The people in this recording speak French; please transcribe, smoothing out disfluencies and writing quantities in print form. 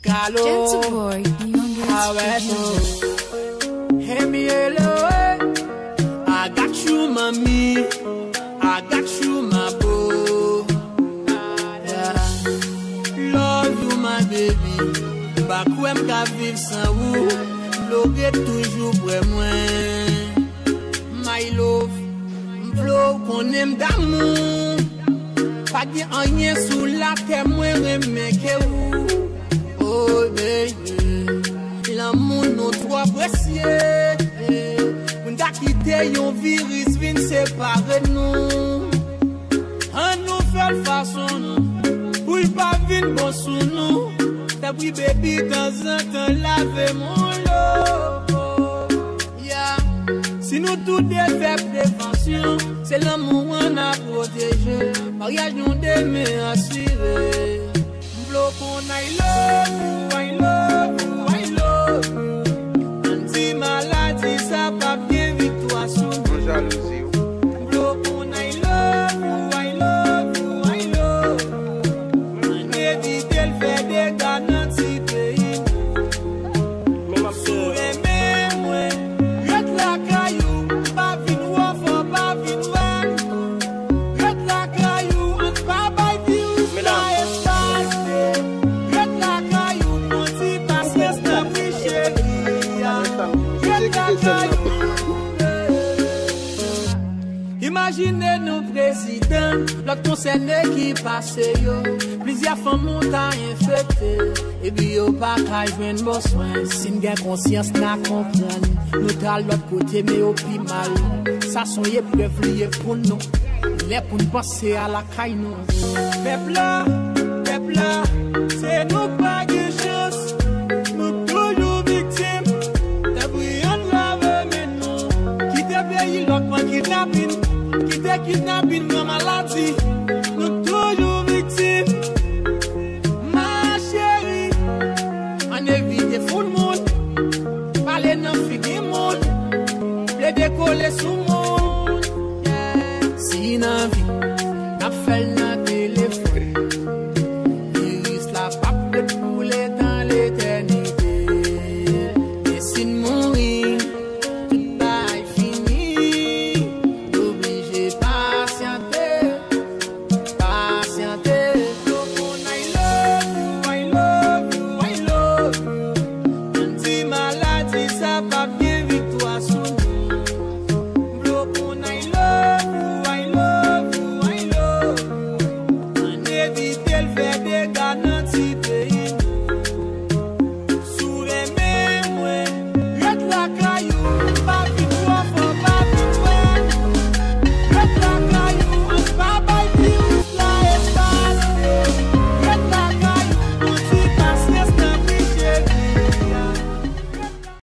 Gentle boy, hey me hello, I got you, mommy. I got you, my boo. Yeah. Love you, my baby. Back when m'ka vive sans vous, blogué toujours pour moi. My love, m'vlo qu'on aime d'amour. Pas de rien sous la terre, moi remets que vous. Oh baby, l'amour nous trop précieux. On t'a quitté, yon virus vient séparer nous. On nous fait le façon nous, pour pas venir bon sous nous. T'as pris baby dans un temps laver mon lot. Yeah. Si nous tous des faibles prévention, c'est l'amour on a protégé. Mariage nous demain assuré. Blow qu'on I love you, I love you. Anti maladie, ça pas bien victoire sous nous. Jalousie. Blow qu'on I love you, I love you, I love you. On évite le fait des gars dans ce pays. Souvenez moi, reste la caillou, pas vin ou faut pas vin ou. Reste la caillou, on pas by view, ça est passé. Reste la caillou, mon petit parce que c'est un prix chéri. Reste la caillou. Imaginez nos présidents, l'autre concerné qui passe yo. Plusieurs femmes ont infecté. Et puis yo pas qu'à joindre bon soin. Si nous avons conscience, n'a comprendre. Nous t'as l'autre côté, mais au plus mal. Ça sont les preuves liées pour nous. Les pour nous passer à la caille nous. Peuple là, c'est nous pas de chance. Nous toujours victimes. T'as brillant la mais nous. Qui t'a payé l'autre pour kidnapping. Qui t'a kidnapping dans maladie. Nous toujours victimes. Ma chérie, on évite fou le monde. Parler non fini monde. Les décoller sous monde. Si n'a vie, n'a fait le téléphone. Iris la pape de poulet dans l'éternité. Dessine mourir, tout bail fini. Obligé patienter, patienter. I love you, I love you. Anti maladie, ça pas bien victoire sous nous. Bloquons, I love you, I love you, I love you. On évite le fait des gars dans ce pays.